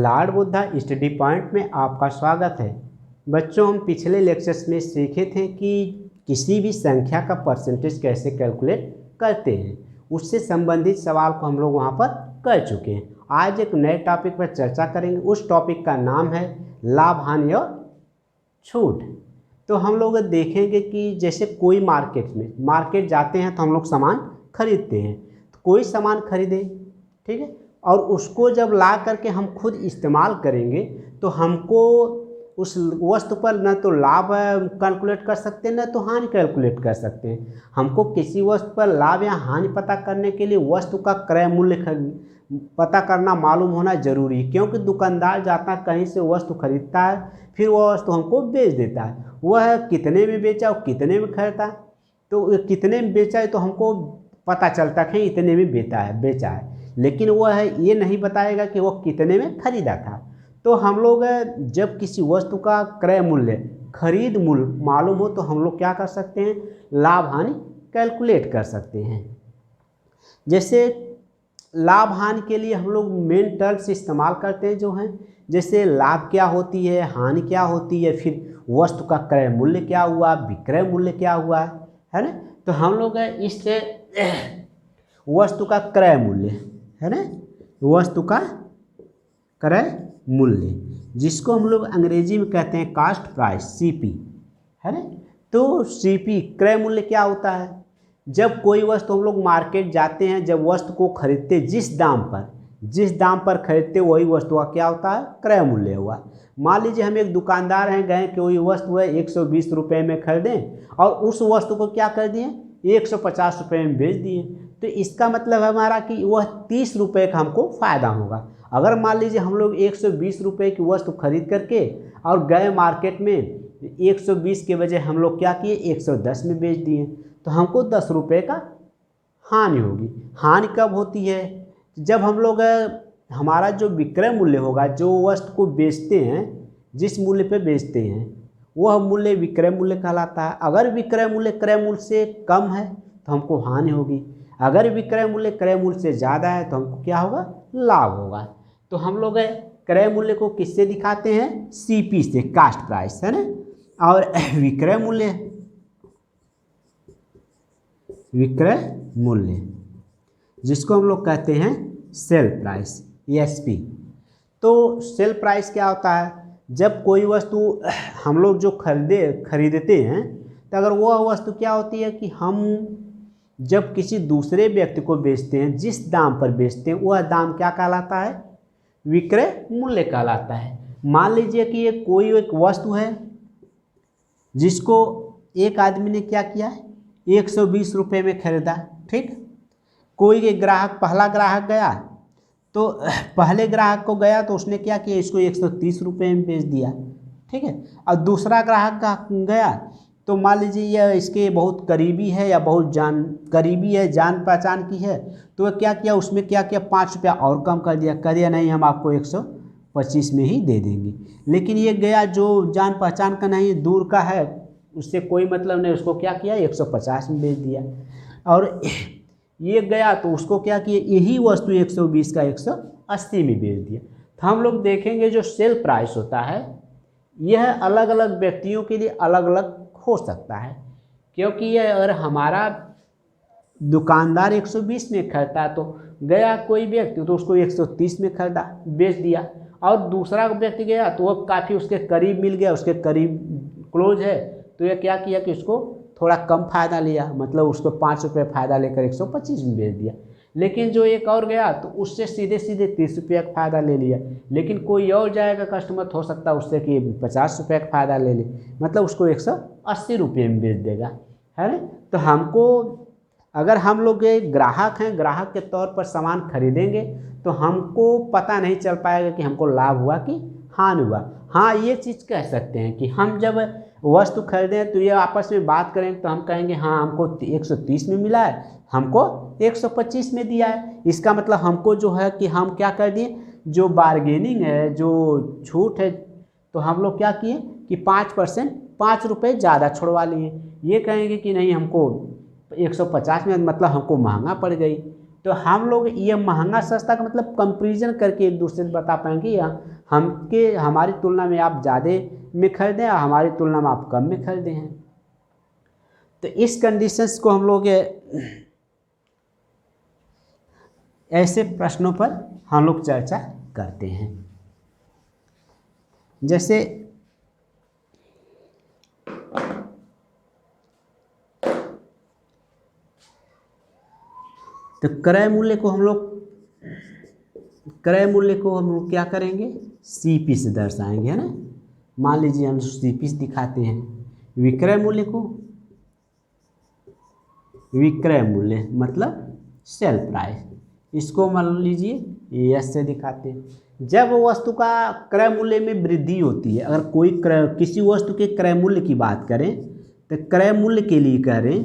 Lord Buddha study point में आपका स्वागत है। बच्चों, हम पिछले लेक्चर्स में सीखे थे कि किसी भी संख्या का परसेंटेज कैसे कैलकुलेट करते हैं, उससे संबंधित सवाल को हम लोग वहाँ पर कर चुके हैं। आज एक नए टॉपिक पर चर्चा करेंगे। उस टॉपिक का नाम है लाभ, हानि और छूट। तो हम लोग देखेंगे कि जैसे कोई मार्केट जाते हैं तो हम लोग सामान खरीदते हैं। तो कोई सामान खरीदे, ठीक है, और उसको जब ला करके हम खुद इस्तेमाल करेंगे तो हमको उस वस्तु पर न तो लाभ कैलकुलेट कर सकते हैं, न तो हानि कैलकुलेट कर सकते हैं। हमको किसी वस्तु पर लाभ या हानि पता करने के लिए वस्तु का क्रय मूल्य पता करना मालूम होना जरूरी है, क्योंकि दुकानदार जाता है कहीं से वस्तु खरीदता है, फिर वह वस्तु हमको बेच देता है। वह कितने में बेचा और कितने में खरीदा, तो कितने में बेचा है तो हमको पता चलता है इतने में बेचा है, लेकिन वह ये नहीं बताएगा कि वह कितने में खरीदा था। तो हम लोग जब किसी वस्तु का क्रय मूल्य, खरीद मूल्य मालूम हो तो हम लोग क्या कर सकते हैं, लाभ हानि कैलकुलेट कर सकते हैं। जैसे लाभ हानि के लिए हम लोग मेन टर्म्स इस्तेमाल करते हैं जो हैं, जैसे लाभ क्या होती है, हानि क्या होती है, फिर वस्तु का क्रय मूल्य क्या हुआ, विक्रय मूल्य क्या हुआ, है ना। तो हम लोग इससे वस्तु का क्रय मूल्य, है ना, वस्तु का क्रय मूल्य, जिसको हम लोग अंग्रेजी में कहते हैं कास्ट प्राइस, सीपी, है ना। तो सीपी क्रय मूल्य क्या होता है, जब कोई वस्तु हम लोग मार्केट जाते हैं, जब वस्तु को खरीदते जिस दाम पर खरीदते वही वस्तु का क्या होता है, क्रय मूल्य हुआ। मान लीजिए हम एक दुकानदार हैं, गए कि वही वस्तु है 120 रुपये में खरीदें और उस वस्तु को क्या कर दिए, 150 रुपये में बेच दिए। तो इसका मतलब है हमारा कि वह 30 रुपये का हमको फ़ायदा होगा। अगर मान लीजिए हम लोग 120 रुपये की वस्तु खरीद करके और गए मार्केट में 120 के बजाय हम लोग क्या किए, 110 में बेच दिए, तो हमको 10 रुपये का हानि होगी। हानि कब होती है, जब हम लोग हमारा जो विक्रय मूल्य होगा, जो वस्तु को बेचते हैं, जिस मूल्य पे बेचते हैं वह मूल्य विक्रय मूल्य कहलाता है। अगर विक्रय मूल्य क्रय मूल्य से कम है तो हमको हानि होगी, अगर विक्रय मूल्य क्रय मूल्य से ज़्यादा है तो हमको क्या होगा, लाभ होगा। तो हम लोग क्रय मूल्य को किससे दिखाते हैं, सीपी से, कास्ट प्राइस, है ना। और विक्रय मूल्य जिसको हम लोग कहते हैं सेल प्राइस, एसपी। तो सेल प्राइस क्या होता है, जब कोई वस्तु हम लोग जो खरीदते हैं, तो अगर वह वस्तु क्या होती है कि हम जब किसी दूसरे व्यक्ति को बेचते हैं, जिस दाम पर बेचते हैं वह दाम क्या कहलाता है, विक्रय मूल्य कहलाता है। मान लीजिए कि ये कोई एक वस्तु है जिसको एक आदमी ने क्या किया, 120 रुपये में खरीदा, ठीक। कोई ग्राहक, पहला ग्राहक गया, तो पहले ग्राहक को गया तो उसने क्या किया, इसको 130 रुपये में बेच दिया, ठीक है। और दूसरा ग्राहक का गया तो मान लीजिए यह इसके बहुत करीबी है या बहुत करीबी है, जान पहचान की है, तो वह क्या किया, उसमें क्या किया, 5 रुपया और कम कर दिया, नहीं हम आपको 125 में ही दे देंगे। लेकिन ये गया जो जान पहचान का नहीं, दूर का है, उससे कोई मतलब नहीं, उसको क्या किया, 150 में बेच दिया। और ये गया तो उसको क्या किया, यही वस्तु 120 का 180 में बेच दिया। तो हम लोग देखेंगे जो सेल प्राइस होता है यह अलग अलग व्यक्तियों के लिए अलग अलग हो सकता है, क्योंकि यह अगर हमारा दुकानदार 120 में खरीदता है तो गया कोई व्यक्ति तो उसको 130 में खरीदा, बेच दिया, और दूसरा व्यक्ति गया तो वह काफ़ी उसके करीब मिल गया, उसके करीब क्लोज है, तो यह क्या किया कि उसको थोड़ा कम फ़ायदा लिया, मतलब उसको 5 रुपये फ़ायदा लेकर 125 में बेच दिया। लेकिन जो एक और गया तो उससे सीधे 30 रुपये का फ़ायदा ले लिया। लेकिन कोई और जाएगा कस्टमर, हो सकता है उससे कि 50 रुपये का फ़ायदा ले ले, मतलब उसको 180 रुपये में बेच देगा, है ना। तो हमको, अगर हम लोग ग्राहक हैं, ग्राहक के तौर पर सामान खरीदेंगे तो हमको पता नहीं चल पाएगा कि हमको लाभ हुआ कि हानि हुआ। हाँ, ये चीज़ कह सकते हैं कि हम जब वस्तु खरीदें तो ये आपस में बात करें तो हम कहेंगे हाँ हमको 130 में मिला है, हमको 125 में दिया है। इसका मतलब हमको जो है कि हम क्या कर दिए, जो बार्गेनिंग है, जो छूट है, तो हम लोग क्या किए कि 5%, 5 रुपये ज़्यादा छुड़वा लिए। ये कहेंगे कि नहीं हमको 150 में, मतलब हमको महंगा पड़ गई। तो हम लोग ये महंगा सस्ता का मतलब कंपैरिजन करके एक दूसरे से बता पाएंगे या हमारी तुलना में आप ज़्यादा में खरीदें और हमारी तुलना में आप कम में खरीदे हैं। तो इस कंडीशंस को हम लोग ऐसे प्रश्नों पर हम लोग चर्चा करते हैं। जैसे तो क्रय मूल्य को हम लोग क्या करेंगे, सीपी से दर्शाएंगे, है ना। मान लीजिए हम सीपी से दिखाते हैं। विक्रय मूल्य को विक्रय मूल्य मतलब सेल प्राइस, इसको मान लीजिए एस से दिखाते हैं। जब वस्तु का क्रय मूल्य में वृद्धि होती है, अगर किसी वस्तु के क्रय मूल्य की बात करें तो क्रय मूल्य के लिए कह रहे हैं,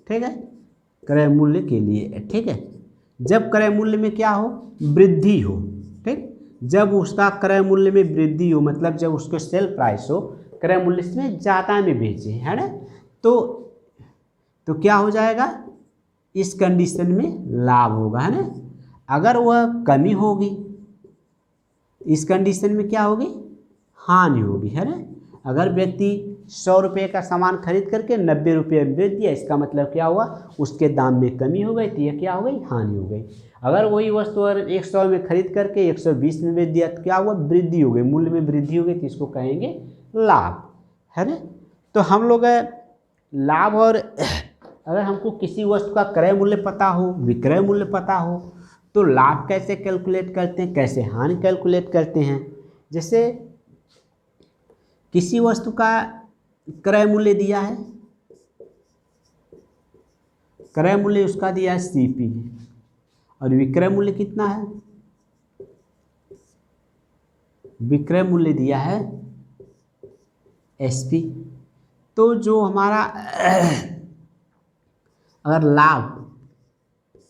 ठीक है, क्रय मूल्य के लिए, ठीक है। जब क्रय मूल्य में क्या हो, वृद्धि हो, ठीक, जब उसका क्रय मूल्य में वृद्धि हो मतलब जब उसको सेल प्राइस हो, क्रय मूल्य में ज़्यादा में बेचे, है ना, तो क्या हो जाएगा, इस कंडीशन में लाभ होगा, है ना। अगर वह कमी होगी, इस कंडीशन में क्या होगी, हानि होगी, है ना। अगर व्यक्ति 100 रुपये का सामान खरीद करके 90 रुपये में बेच दिया, इसका मतलब क्या हुआ, उसके दाम में कमी हो गई, तो यह क्या हो गई, हानि हो गई। अगर वही वस्तु अगर 100 में खरीद करके 120 में बेच दिया, तो क्या हुआ, वृद्धि हो गई, मूल्य में वृद्धि हो गई, तो इसको कहेंगे लाभ, है ना। तो हम लोग लाभ, और अगर हमको किसी वस्तु का क्रय मूल्य पता हो, विक्रय मूल्य पता हो, तो लाभ कैसे कैलकुलेट करते हैं, कैसे हानि कैलकुलेट करते हैं। जैसे किसी वस्तु का क्रय मूल्य दिया है, क्रय मूल्य उसका दिया है सीपी, और विक्रय मूल्य कितना है, विक्रय मूल्य दिया है एसपी। तो जो हमारा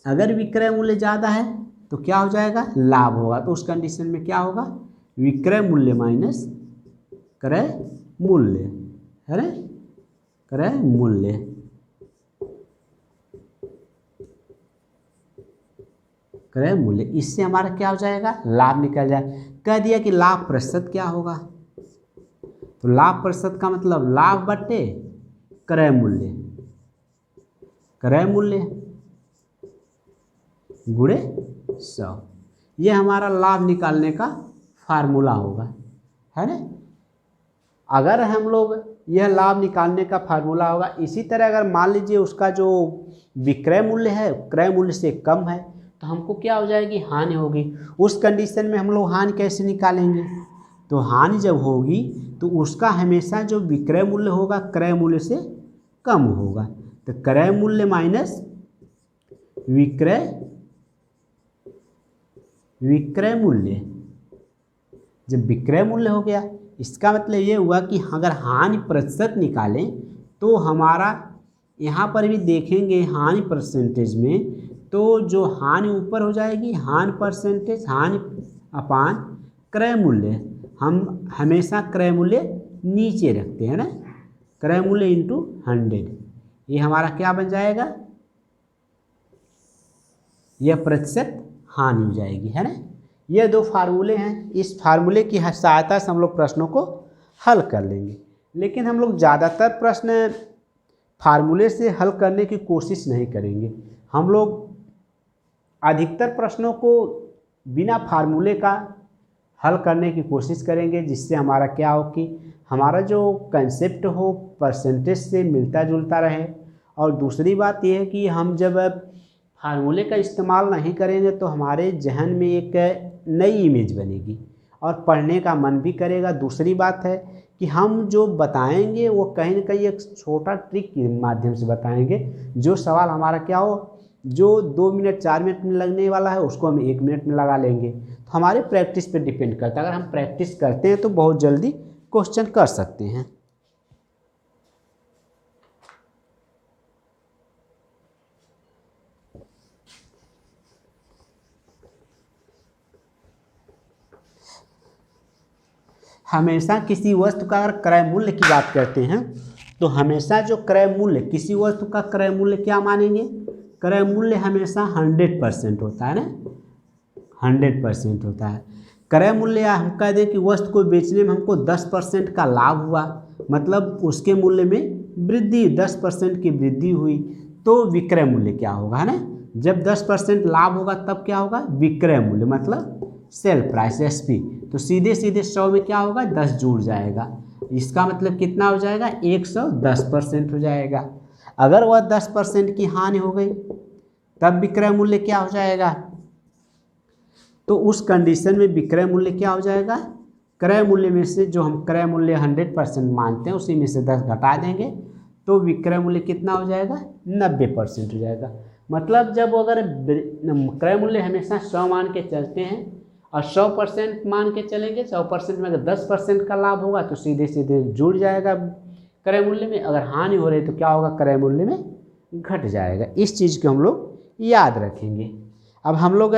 अगर विक्रय मूल्य ज़्यादा है तो क्या हो जाएगा, लाभ होगा। तो उस कंडीशन में क्या होगा, विक्रय मूल्य माइनस क्रय मूल्य, है ना, क्रय मूल्य, क्रय मूल्य, इससे हमारा क्या हो जाएगा, लाभ निकल जाए। कह दिया कि लाभ प्रतिशत क्या होगा, तो लाभ प्रतिशत का मतलब लाभ बटे क्रय मूल्य, क्रय मूल्य गुणे 100, ये हमारा लाभ निकालने का फार्मूला होगा, है ना। अगर हम लोग यह लाभ निकालने का फार्मूला होगा। इसी तरह अगर मान लीजिए उसका जो विक्रय मूल्य है क्रय मूल्य से कम है, तो हमको क्या हो जाएगी, हानि होगी। उस कंडीशन में हम लोग हानि कैसे निकालेंगे, तो हानि जब होगी तो उसका हमेशा जो विक्रय मूल्य होगा क्रय मूल्य से कम होगा। तो क्रय मूल्य माइनस विक्रय मूल्य, जब विक्रय मूल्य हो गया, इसका मतलब ये हुआ कि अगर हानि प्रतिशत निकालें तो हमारा यहाँ पर भी देखेंगे हानि परसेंटेज में, तो जो हानि ऊपर हो जाएगी, हानि परसेंटेज, हानि अपान क्रय मूल्य, हम हमेशा क्रय मूल्य नीचे रखते हैं ना, क्रय मूल्य इंटू 100, ये हमारा क्या बन जाएगा, यह प्रतिशत हानि हो जाएगी, है ना। ये दो फार्मूले हैं, इस फार्मूले की सहायता से हम लोग प्रश्नों को हल कर लेंगे। लेकिन हम लोग ज़्यादातर प्रश्न फार्मूले से हल करने की कोशिश नहीं करेंगे। हम लोग अधिकतर प्रश्नों को बिना फार्मूले का हल करने की कोशिश करेंगे, जिससे हमारा क्या हो कि हमारा जो कंसेप्ट हो परसेंटेज से मिलता जुलता रहे। और दूसरी बात यह है कि हम जब फार्मूले का इस्तेमाल नहीं करेंगे तो हमारे जहन में एक नई इमेज बनेगी और पढ़ने का मन भी करेगा। दूसरी बात है कि हम जो बताएंगे वो कहीं न कहीं एक छोटा ट्रिक के माध्यम से बताएंगे। जो सवाल हमारा क्या हो, जो 2 मिनट 4 मिनट में लगने वाला है, उसको हम 1 मिनट में लगा लेंगे। तो हमारे प्रैक्टिस पे डिपेंड करता है। अगर हम प्रैक्टिस करते हैं तो बहुत जल्दी क्वेश्चन कर सकते हैं। हमेशा किसी वस्तु का अगर क्रय मूल्य की बात करते हैं तो हमेशा जो क्रय मूल्य, किसी वस्तु का क्रय मूल्य क्या मानेंगे, क्रय मूल्य हमेशा 100% होता है ना, 100% होता है। क्रय मूल्य हम कह दें कि वस्तु को बेचने में हमको 10% का लाभ हुआ, मतलब उसके मूल्य में वृद्धि 10% की वृद्धि हुई, तो विक्रय मूल्य क्या होगा, है ना। जब 10% लाभ होगा तब क्या होगा, विक्रय मूल्य, मतलब सेल प्राइस एसपी। तो सीधे सीधे 100 में क्या होगा, 10 जुड़ जाएगा, इसका मतलब कितना हो जाएगा, 110% हो जाएगा। अगर वह 10% की हानि हो गई तब विक्रय मूल्य क्या हो जाएगा, तो उस कंडीशन में विक्रय मूल्य क्या हो जाएगा, क्रय मूल्य में से जो हम क्रय मूल्य 100% मानते हैं उसी में से 10 घटा देंगे तो विक्रय मूल्य कितना हो जाएगा, 90% हो जाएगा। मतलब जब अगर क्रय मूल्य हमेशा 100 मान के चलते हैं और 100% मान के चलेंगे, 100% में अगर 10% का लाभ होगा तो सीधे सीधे जुड़ जाएगा क्रय मूल्य में, अगर हानि हो रही तो क्या होगा, क्रय मूल्य में घट जाएगा। इस चीज़ को हम लोग याद रखेंगे। अब हम लोग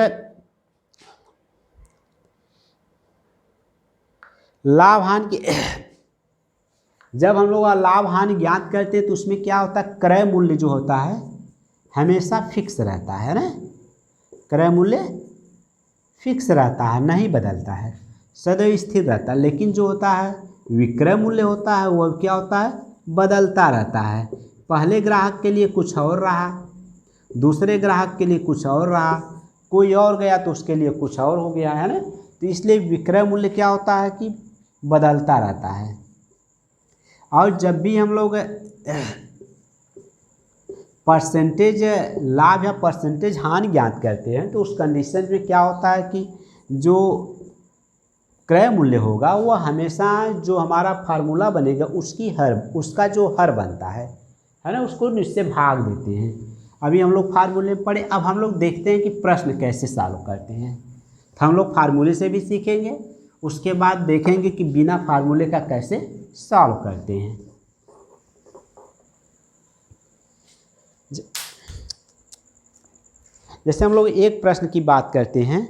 लाभ हानि की जब हम लोग लाभ हानि ज्ञात करते हैं तो उसमें क्या होता है, क्रय मूल्य जो होता है हमेशा फिक्स रहता है ना, क्रय मूल्य फिक्स रहता है, नहीं बदलता है, सदैव स्थिर रहता है। लेकिन जो होता है विक्रय मूल्य होता है वह क्या होता है, बदलता रहता है। पहले ग्राहक के लिए कुछ और रहा, दूसरे ग्राहक के लिए कुछ और रहा, कोई और गया तो उसके लिए कुछ और हो गया, है ना। तो इसलिए विक्रय मूल्य क्या होता है कि बदलता रहता है। और जब भी हम लोग परसेंटेज लाभ या परसेंटेज हानि ज्ञात करते हैं तो उस कंडीशन में क्या होता है कि जो क्रय मूल्य होगा वह हमेशा जो हमारा फार्मूला बनेगा उसका जो हर बनता है ना, उसको निश्चय भाग देते हैं। अभी हम लोग फार्मूले पढ़े, अब हम लोग देखते हैं कि प्रश्न कैसे सॉल्व करते हैं। तो हम लोग फार्मूले से भी सीखेंगे, उसके बाद देखेंगे कि बिना फार्मूले का कैसे सॉल्व करते हैं। जैसे हम लोग एक प्रश्न की बात करते हैं,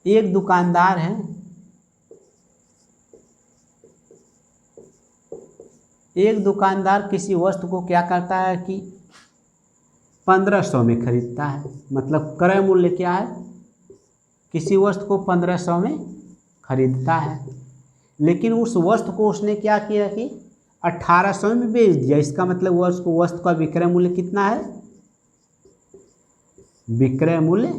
एक दुकानदार है, एक दुकानदार किसी वस्तु को क्या करता है कि 1500 में खरीदता है, मतलब क्रय मूल्य क्या है, किसी वस्तु को 1500 में खरीदता है, लेकिन उस वस्तु को उसने क्या किया कि 1800 में बेच दिया। इसका मतलब वस्तु का विक्रय मूल्य कितना है, विक्रय मूल्य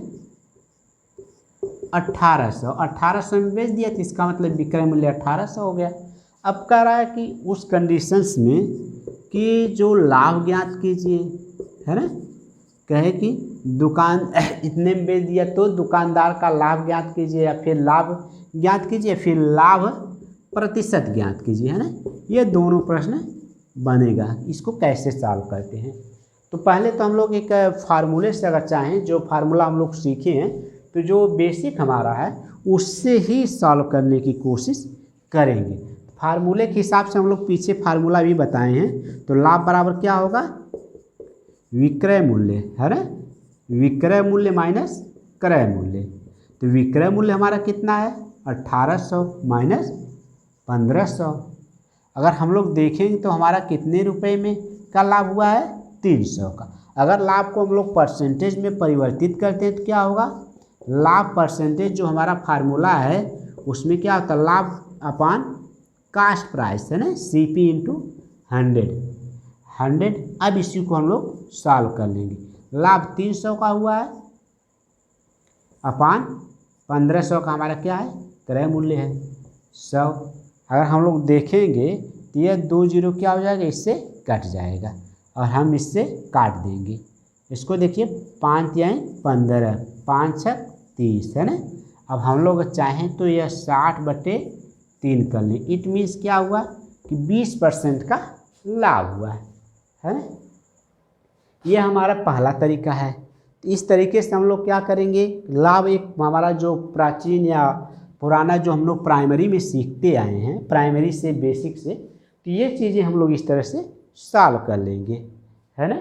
1800 में बेच दिया, तो इसका मतलब विक्रय मूल्य 1800 हो गया। अब कह रहा है कि उस कंडीशंस में कि जो लाभ ज्ञात कीजिए, है ना, कहे कि दुकान इतने में बेच दिया तो दुकानदार का लाभ ज्ञात कीजिए, या फिर लाभ ज्ञात कीजिए, फिर लाभ प्रतिशत ज्ञात कीजिए, है ना। ये दोनों प्रश्न बनेगा। इसको कैसे सॉल्व करते हैं, तो पहले तो हम लोग एक फार्मूले से अगर चाहें, जो फार्मूला हम लोग सीखे हैं तो जो बेसिक हमारा है उससे ही सॉल्व करने की कोशिश करेंगे। फार्मूले के हिसाब से हम लोग पीछे फार्मूला भी बताए हैं। तो लाभ बराबर क्या होगा, विक्रय मूल्य, है ना, विक्रय मूल्य माइनस क्रय मूल्य। तो विक्रय मूल्य हमारा कितना है, 1800 माइनस 1500। अगर हम लोग देखेंगे तो हमारा कितने रुपए में का लाभ हुआ है, 300 का। अगर लाभ को हम लोग परसेंटेज में परिवर्तित करते हैं तो क्या होगा, लाभ परसेंटेज जो हमारा फार्मूला है उसमें क्या होता है, लाभ अपान कास्ट प्राइस, है ना, CP इंटू 100। अब इसी को हम लोग सॉल्व कर लेंगे। लाभ 300 का हुआ है अपान 1500 का हमारा क्या है, क्रय मूल्य है 100। अगर हम लोग देखेंगे तो यह 2 जीरो क्या हो जाएगा, इससे कट जाएगा और हम इससे काट देंगे। इसको देखिए 5 या 15, 5 6 30, है ना। अब हम लोग चाहें तो यह 60/3 कर लें। इट मीन्स क्या हुआ कि 20% का लाभ हुआ है ना। यह हमारा पहला तरीका है। तो इस तरीके से हम लोग क्या करेंगे, लाभ एक हमारा जो प्राचीन या पुराना जो हम लोग प्राइमरी में सीखते आए हैं, प्राइमरी से बेसिक से, तो ये चीज़ें हम लोग इस तरह से सॉल्व कर लेंगे, है ना।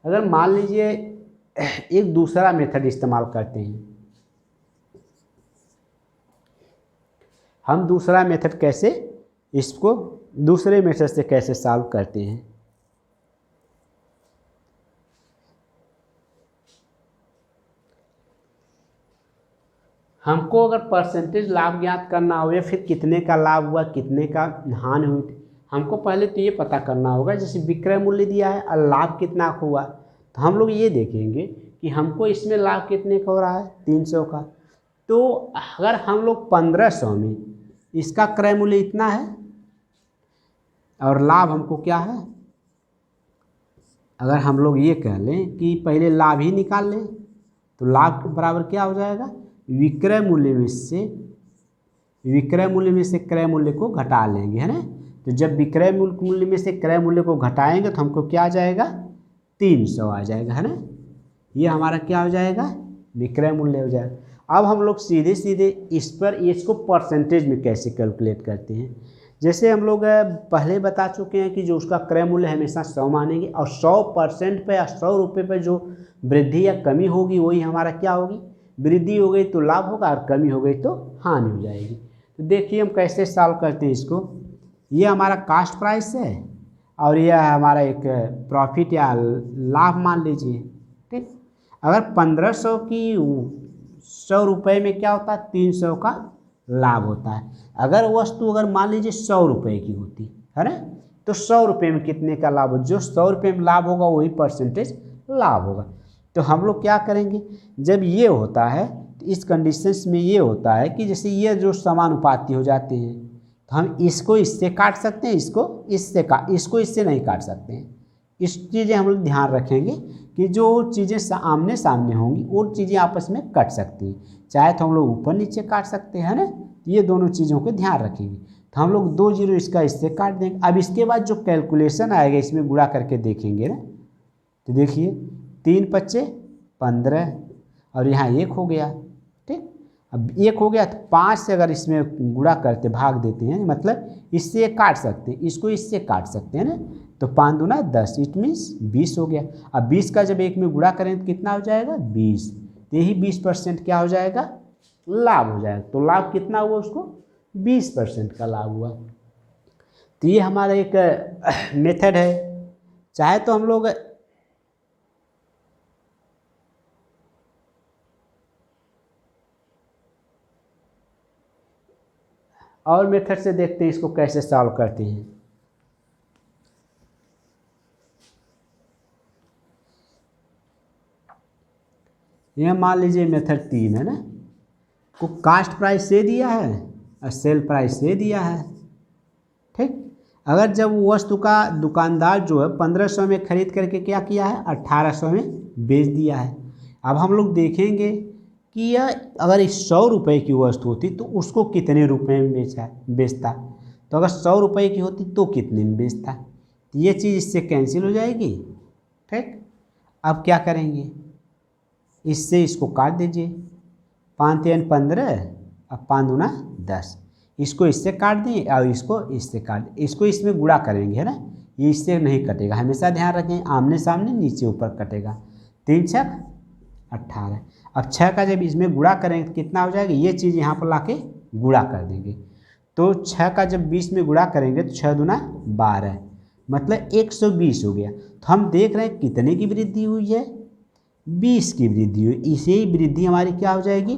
अगर मान लीजिए एक दूसरा मेथड इस्तेमाल करते हैं, हम दूसरा मेथड कैसे इसको दूसरे मेथड से कैसे सॉल्व करते हैं। हमको अगर परसेंटेज लाभ ज्ञात करना हो या फिर कितने का लाभ हुआ कितने का हानि हुई, हमको पहले तो ये पता करना होगा। जैसे विक्रय मूल्य दिया है और लाभ कितना हुआ, तो हम लोग ये देखेंगे कि हमको इसमें लाभ कितने का हो रहा है 300 का। तो अगर हम लोग 1500 में इसका क्रय मूल्य इतना है और लाभ हमको क्या है, अगर हम लोग ये कह लें कि पहले लाभ ही निकाल लें, तो लाभ के बराबर क्या हो जाएगा, विक्रय मूल्य में से क्रय मूल्य को घटा लेंगे, है ना। तो जब विक्रय मूल्य में से क्रय मूल्य को घटाएंगे तो हमको क्या आ जाएगा, 300 आ जाएगा, है ना। ये हमारा क्या हो जाएगा, विक्रय मूल्य हो जाएगा। अब हम लोग सीधे सीधे इसको परसेंटेज में कैसे कैलकुलेट करते हैं। जैसे हम लोग पहले बता चुके हैं कि जो उसका क्रय मूल्य हमेशा 100 मानेंगे और 100% पे या 100 रुपये पर जो वृद्धि या कमी होगी वही हमारा क्या होगी, वृद्धि हो गई तो लाभ होगा और कमी हो गई तो हानि हो जाएगी। तो देखिए हम कैसे सॉल्व करते हैं इसको। ये हमारा कास्ट प्राइस है और यह हमारा एक प्रॉफिट या लाभ मान लीजिए, ठीक। अगर 1500 की 100 रुपये में क्या होता है, 300 का लाभ होता है। अगर वस्तु अगर मान लीजिए 100 रुपये की होती है ना, तो 100 रुपये में कितने का लाभ हो, जो 100 रुपये में लाभ होगा वही परसेंटेज लाभ होगा। तो हम लोग क्या करेंगे, जब ये होता है तो इस कंडीशंस में ये होता है कि जैसे ये जो समानुपाती हो जाते हैं तो हम इसको इससे काट सकते हैं, इसको इससे नहीं काट सकते हैं। इस चीज़ें हम लोग ध्यान रखेंगे कि जो चीज़ें आमने सामने होंगी वो चीज़ें आपस में कट सकती हैं, चाहे तो हम लोग ऊपर नीचे काट सकते हैं ना। ये दोनों चीज़ों को ध्यान रखेंगे। तो हम लोग 2 जीरो इसका इससे काट देंगे। अब इसके बाद जो कैलकुलेशन आएगा इसमें गुणा करके देखेंगे ना, तो देखिए 3 पच्चे 15 और यहाँ 1 हो गया, ठीक। अब 1 हो गया तो 5 से अगर इसमें गुणा करते भाग देते हैं, मतलब इससे ये काट सकते हैं, इसको इससे काट सकते हैं ना। तो 5 दूना 10, इट मीन्स 20 हो गया। अब 20 का जब 1 में गुणा करें तो कितना हो जाएगा, 20। तो यही 20% क्या हो जाएगा, लाभ हो जाएगा। तो लाभ कितना हुआ उसको, 20% का लाभ हुआ। तो ये हमारा एक मेथड है। चाहे तो हम लोग और मेथड से देखते हैं इसको कैसे सॉल्व करते हैं। यह मान लीजिए मेथड 3 है ना, को कास्ट प्राइस से दिया है और सेल प्राइस से दिया है, ठीक। अगर जब वस्तु का दुकानदार जो है 1500 में खरीद करके क्या किया है, 1800 में बेच दिया है। अब हम लोग देखेंगे कि यह अगर 100 रुपये की वस्तु होती तो उसको कितने रुपए में बेचता। तो अगर 100 रुपये की होती तो कितने में बेचता। तो ये चीज़ इससे कैंसिल हो जाएगी, ठीक। अब क्या करेंगे, इससे इसको काट दीजिए, 5 3 15 और 5 दूना 10। इसको इससे काट दें और इसको इससे काट दें, इसको इसमें गुणा करेंगे, है ना। ये इससे नहीं कटेगा, हमेशा ध्यान रखें आमने सामने नीचे ऊपर कटेगा। 3 छक 18। अब 6 का जब इसमें गुणा करेंगे तो कितना हो जाएगा, ये चीज़ यहाँ पर ला के गुणा कर देंगे। तो 6 का जब 20 में गुणा करेंगे तो 6 दूना 12, मतलब 120 हो गया। तो हम देख रहे हैं कितने की वृद्धि हुई है, 20 की वृद्धि हुई। इसे ही वृद्धि हमारी क्या हो जाएगी,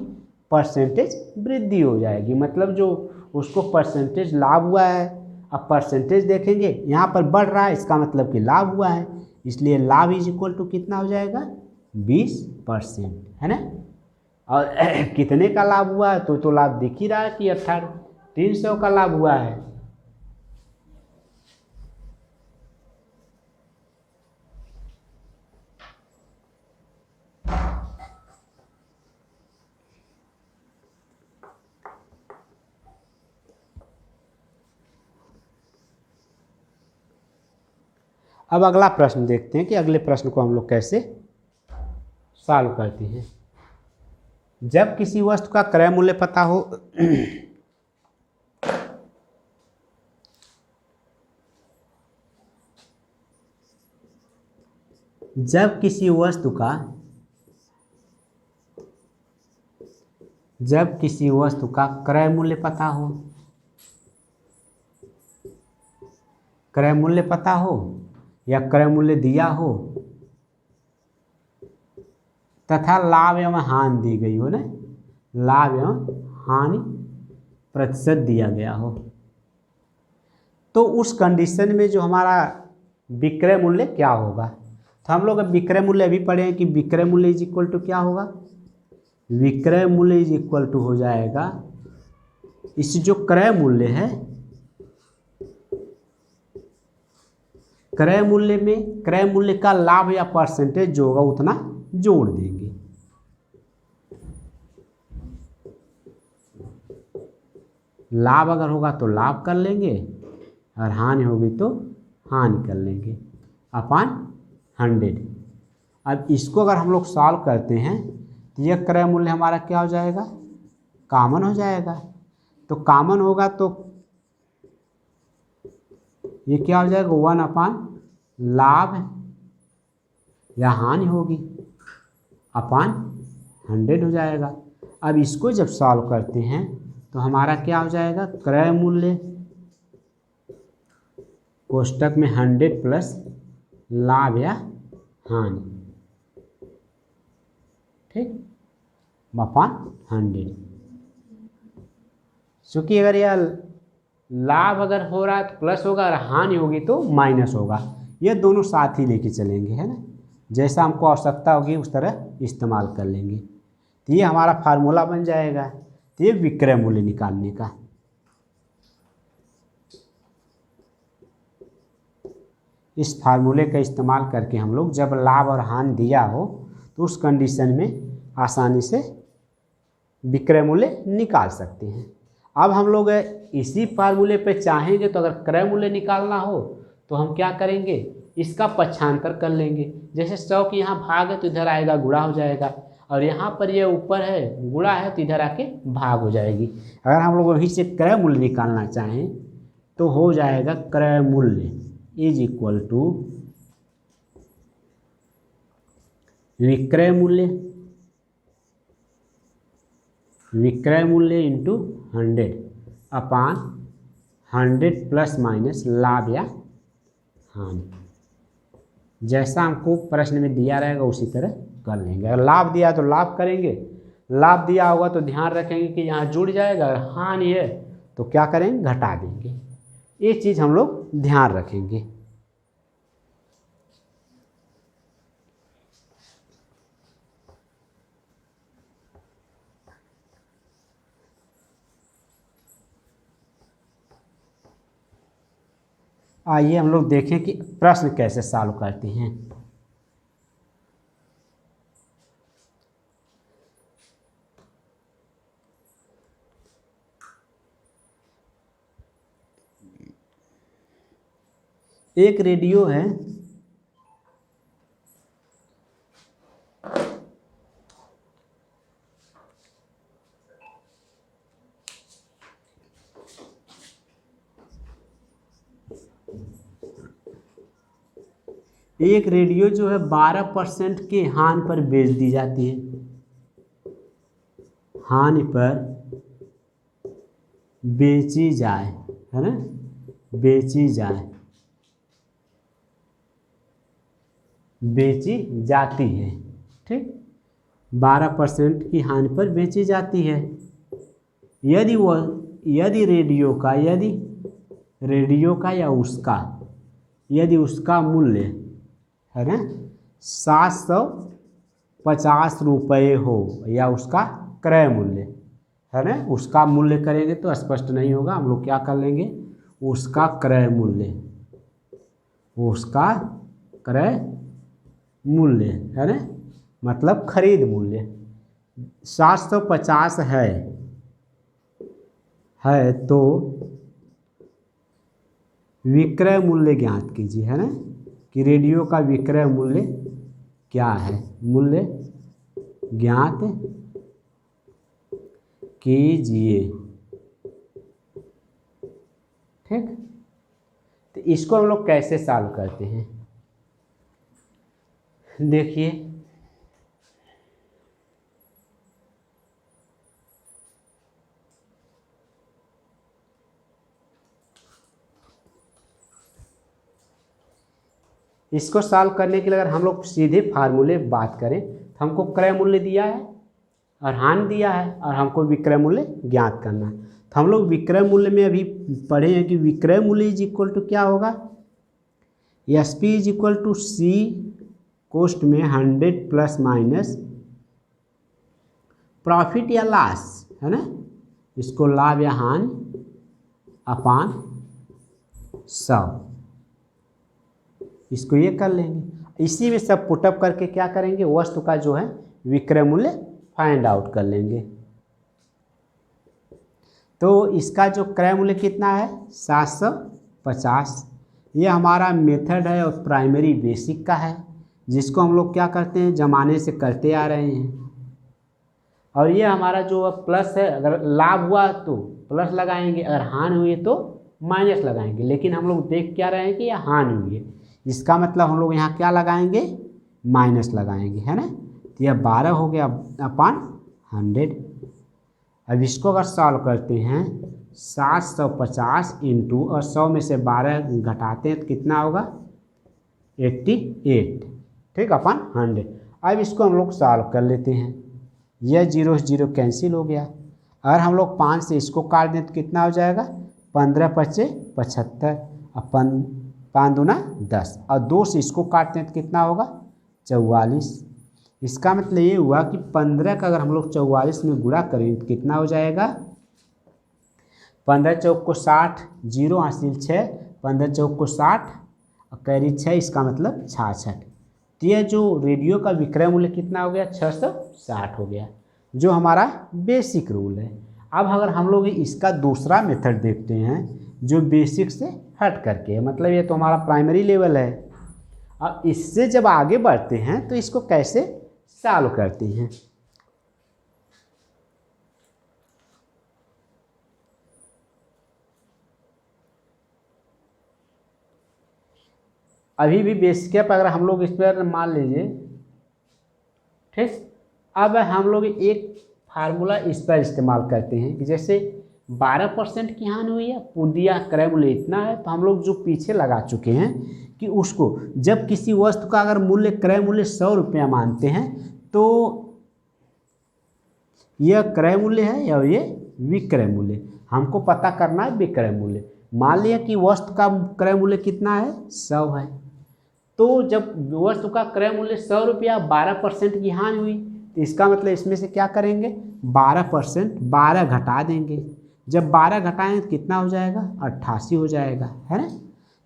परसेंटेज वृद्धि हो जाएगी। मतलब जो उसको परसेंटेज लाभ हुआ है, अब परसेंटेज देखेंगे यहाँ पर बढ़ रहा है, इसका मतलब कि लाभ हुआ है, इसलिए लाभ इज इक्वल टू कितना हो जाएगा, 20%, है ना। और कितने का लाभ हुआ है, तो लाभ दिख ही रहा है कि 300 का लाभ हुआ है। अब अगला प्रश्न देखते हैं कि अगले प्रश्न को हम लोग कैसे सॉल्व करते हैं। जब किसी वस्तु का क्रय मूल्य पता हो जब किसी वस्तु का क्रय मूल्य पता हो क्रय मूल्य पता हो या क्रय मूल्य दिया हो तथा लाभ एवं हानि दी गई हो ना, लाभ एवं हानि प्रतिशत दिया गया हो, तो उस कंडीशन में जो हमारा विक्रय मूल्य क्या होगा। तो हम लोग विक्रय मूल्य अभी पढ़े हैं कि विक्रय मूल्य इज इक्वल टू क्या होगा, विक्रय मूल्य इज इक्वल टू हो जाएगा इस जो क्रय मूल्य है, क्रय मूल्य में क्रय मूल्य का लाभ या परसेंटेज जो होगा उतना जोड़ देंगे। लाभ अगर होगा तो लाभ कर लेंगे और हानि होगी तो हानि कर लेंगे अपान 100। अब इसको अगर हम लोग सॉल्व करते हैं तो यह क्रय मूल्य हमारा क्या हो जाएगा, कॉमन हो जाएगा। तो कॉमन होगा तो ये क्या हो जाएगा 1 अपान लाभ या हानि होगी अपान 100 हो जाएगा। अब इसको जब सॉल्व करते हैं तो हमारा क्या हो जाएगा, क्रय मूल्य कोष्टक में 100 प्लस लाभ या हानि, ठीक, अपान 100। क्योंकि अगर यह लाभ अगर हो रहा है तो प्लस होगा और हानि होगी तो माइनस होगा, ये दोनों साथ ही लेके चलेंगे, है ना, जैसा हमको आवश्यकता होगी उस तरह इस्तेमाल कर लेंगे। तो ये हमारा फार्मूला बन जाएगा, तो ये विक्रय मूल्य निकालने का। इस फार्मूले का इस्तेमाल करके हम लोग जब लाभ और हानि दिया हो तो उस कंडीशन में आसानी से विक्रय मूल्य निकाल सकते हैं। अब हम लोग इसी फार्मूले पे चाहेंगे तो अगर क्रय मूल्य निकालना हो तो हम क्या करेंगे, इसका पक्षांतर कर लेंगे। जैसे 100 की यहाँ भाग है तो इधर आएगा गुणा हो जाएगा, और यहाँ पर ये ऊपर है गुणा है तो इधर आके भाग हो जाएगी। अगर हम लोग वहीं से क्रय मूल्य निकालना चाहें तो हो जाएगा क्रय मूल्य इज इक्वल टू विक्रय मूल्य, विक्रय मूल्य इंटू 100 अपान 100 प्लस माइनस लाभ या हानि। जैसा हमको प्रश्न में दिया रहेगा उसी तरह कर लेंगे। अगर लाभ दिया तो लाभ करेंगे, लाभ दिया होगा तो ध्यान रखेंगे कि यहाँ जुड़ जाएगा, अगर हानि है तो क्या करेंगे, घटा देंगे। ये चीज़ हम लोग ध्यान रखेंगे। आइए हम लोग देखें कि प्रश्न कैसे सॉल्व करते हैं। एक रेडियो है, एक रेडियो जो है 12% के हानि पर बेच दी जाती है, हानि पर बेची जाए, है ना, बेची जाए, बेची जाती है, ठीक, 12% की हानि पर बेची जाती है। यदि रेडियो का या उसका यदि उसका मूल्य, है ना, 750 रुपये हो या उसका क्रय मूल्य, है ना, उसका मूल्य करेंगे तो स्पष्ट नहीं होगा, हम लोग क्या कर लेंगे, उसका क्रय मूल्य, उसका क्रय मूल्य, है ना, मतलब खरीद मूल्य 750 है तो विक्रय मूल्य ज्ञात कीजिए, है ना, कि रेडियो का विक्रय मूल्य क्या है, मूल्य ज्ञात कीजिए, ठीक। तो इसको हम लोग कैसे सॉल्व करते हैं, देखिए, इसको सॉल्व करने के लिए अगर हम लोग सीधे फार्मूले बात करें तो हमको क्रय मूल्य दिया है और हानि दिया है और हमको विक्रय मूल्य ज्ञात करना है। तो हम लोग विक्रय मूल्य में अभी पढ़े हैं कि विक्रय मूल्य इज इक्वल टू क्या होगा, S P is equal to C cost में 100 प्लस माइनस प्रॉफिट या लॉस है ना, इसको लाभ या हानि अपान 100, इसको ये कर लेंगे। इसी में सब पुटअप करके क्या करेंगे, वस्तु का जो है विक्रय मूल्य फाइंड आउट कर लेंगे। तो इसका जो क्रय मूल्य कितना है 750। ये हमारा मेथड है और प्राइमरी बेसिक का है, जिसको हम लोग क्या करते हैं जमाने से करते आ रहे हैं। और ये हमारा जो प्लस है, अगर लाभ हुआ तो प्लस लगाएंगे, अगर हानि हुई तो माइनस लगाएंगे, लेकिन हम लोग देख क्या रहे हैं कि यह हानि हुई है, इसका मतलब हम लोग यहाँ क्या लगाएंगे माइनस लगाएंगे, है ना। तो यह 12 हो गया अपान 100। अब इसको अगर सॉल्व करते हैं 750 इंटू और 100 में से 12 घटाते हैं तो कितना होगा 88, ठीक, अपान 100। अब इसको हम लोग सॉल्व कर लेते हैं, यह 0 0 कैंसिल हो गया। अगर हम लोग 5 से इसको काट दें तो कितना हो जाएगा 15 पचे 75 और 5 दूना 10 और 2 से इसको काटते हैं तो कितना होगा 44। इसका मतलब ये हुआ कि 15 का अगर हम लोग 44 में गुणा करें तो कितना हो जाएगा 15 चौक को 60, 0 हासिल 6, 15 चौक को 60 और कैरी 6, इसका मतलब 66। तो यह जो रेडियो का विक्रय मूल्य कितना हो गया 660 हो गया, जो हमारा बेसिक रूल है। अब अगर हम लोग इसका दूसरा मेथड देखते हैं जो बेसिक से हट करके है, मतलब ये तो हमारा प्राइमरी लेवल है। अब इससे जब आगे बढ़ते हैं तो इसको कैसे सॉल्व करते हैं। अभी भी बेसिक पर अगर हम लोग इस पर मान लीजिए, ठीक, अब हम लोग एक फार्मूला इस पर इस्तेमाल करते हैं कि जैसे 12% की हानि हुई है, पूर्णिया क्रय मूल्य इतना है, तो हम लोग जो पीछे लगा चुके हैं कि उसको जब किसी वस्तु का अगर मूल्य क्रय मूल्य 100 रुपया मानते हैं तो यह क्रय मूल्य है और ये विक्रय मूल्य, हमको पता करना है विक्रय मूल्य। मान लिया कि वस्तु का क्रय मूल्य कितना है 100 है, तो जब वस्तु का क्रय मूल्य 100 रुपया 12% की हानि हुई तो इसका मतलब इसमें से क्या करेंगे 12% 12 घटा देंगे। जब 12 घटाएं तो कितना हो जाएगा 88 हो जाएगा, है ना।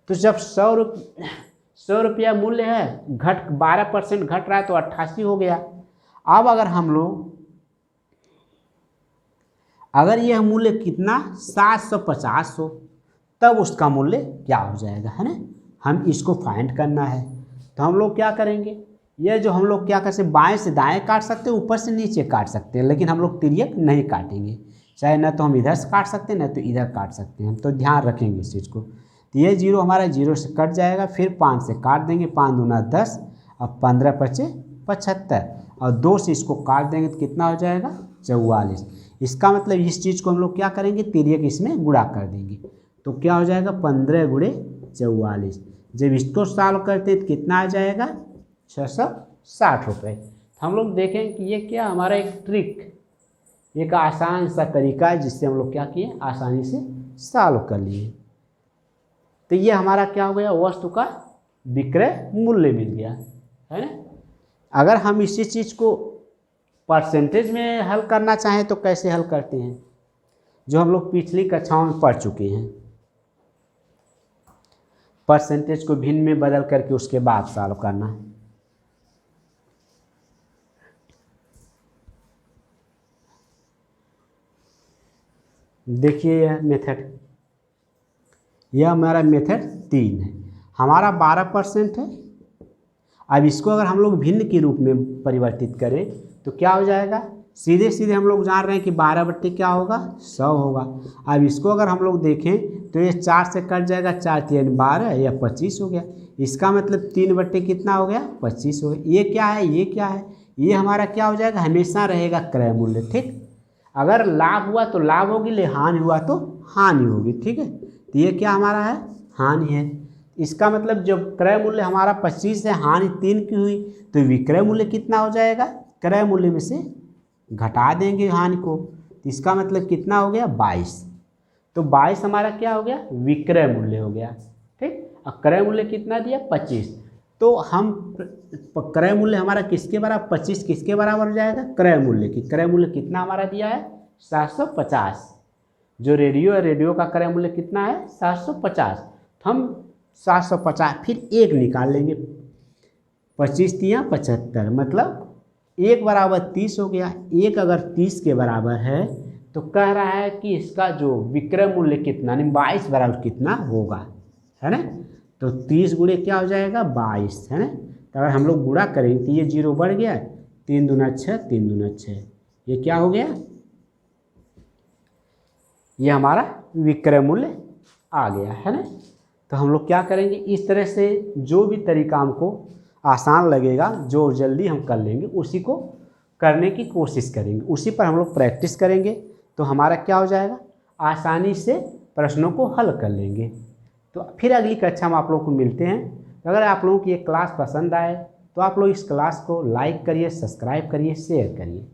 तो जब 100 रुपया मूल्य है, घट 12% घट रहा है तो 88 हो गया। अब अगर हम लोग अगर यह मूल्य कितना 750 हो तब उसका मूल्य क्या हो जाएगा, है ना, हम इसको फाइंड करना है। तो हम लोग क्या करेंगे, यह जो हम लोग क्या कर सकते बाएं से दाएं काट सकते हैं, ऊपर से नीचे काट सकते हैं, लेकिन हम लोग तिर्यक नहीं काटेंगे, चाहे ना तो हम इधर से काट सकते हैं ना तो इधर काट सकते हैं, तो ध्यान रखेंगे इस चीज़ को। तो ये 0 हमारा 0 से कट जाएगा, फिर 5 से काट देंगे, 5 दूना 10 और 15 पचे 75 और 2 से इसको काट देंगे तो कितना हो जाएगा 44। इसका मतलब इस चीज़ को हम लोग क्या करेंगे तिर्यक इसमें गुणा कर देंगे, तो क्या हो जाएगा 15 गुणे 44। जब इसको सॉल्व करते हैं तो कितना आ जाएगा 660 रुपये। हम लोग देखें कि ये क्या हमारा एक ट्रिक, एक आसान सा तरीका है जिससे हम लोग क्या किए आसानी से सॉल्व कर लिए। तो ये हमारा क्या हो गया वस्तु का विक्रय मूल्य मिल गया, है ना। अगर हम इसी चीज़ को परसेंटेज में हल करना चाहें तो कैसे हल करते हैं, जो हम लोग पिछली कक्षाओं में पढ़ चुके हैं, परसेंटेज को भिन्न में बदल करके उसके बाद सॉल्व करना है। देखिए यह मेथड, यह हमारा मेथड 3 है, हमारा 12% है। अब इसको अगर हम लोग भिन्न के रूप में परिवर्तित करें तो क्या हो जाएगा, सीधे सीधे हम लोग जान रहे हैं कि 12 बट्टे क्या होगा 100 होगा। अब इसको अगर हम लोग देखें तो ये 4 से कट जाएगा, 4 3 12 या 25 हो गया। इसका मतलब 3 बट्टे कितना हो गया 25 हो गया। ये क्या है, ये क्या है, ये हमारा क्या हो जाएगा हमेशा रहेगा क्रय मूल्य, ठीक। अगर लाभ हुआ तो लाभ होगी, ले हानि हुआ तो हानि होगी, ठीक है। तो ये क्या हमारा है हानि है। इसका मतलब जब क्रय मूल्य हमारा 25 है, हानि 3 की हुई, तो विक्रय मूल्य कितना हो जाएगा, क्रय मूल्य में से घटा देंगे हानि को, तो इसका मतलब कितना हो गया 22। तो 22 हमारा क्या हो गया, विक्रय मूल्य हो गया। ठीक, और क्रय मूल्य कितना दिया 25, तो हम क्रय मूल्य हमारा किसके बराबर, 25 किसके बराबर हो जाएगा, क्रय मूल्य की। क्रय मूल्य कितना हमारा दिया है 750, जो रेडियो है, रेडियो का क्रय मूल्य कितना है 750, तो हम 750 फिर एक निकाल लेंगे, 25 तिया 75, मतलब 1 बराबर 30 हो गया। 1 अगर 30 के बराबर है तो कह रहा है कि इसका जो विक्रय मूल्य कितना, यानी 22 बराबर कितना होगा, है ना। तो 30 गुणे क्या हो जाएगा 22, है ना। तो अगर हम लोग गुणा करेंगे तो ये 0 बढ़ गया, 3 दूना 6, 3 दूना 6, ये क्या हो गया, ये हमारा विक्रय मूल्य आ गया, है ना। तो हम लोग क्या करेंगे, इस तरह से जो भी तरीका हमको आसान लगेगा, जो जल्दी हम कर लेंगे, उसी को करने की कोशिश करेंगे, उसी पर हम लोग प्रैक्टिस करेंगे, तो हमारा क्या हो जाएगा, आसानी से प्रश्नों को हल कर लेंगे। तो फिर अगली कक्षा में आप लोगों को मिलते हैं। तो अगर आप लोगों की ये क्लास पसंद आए तो आप लोग इस क्लास को लाइक करिए, सब्सक्राइब करिए, शेयर करिए।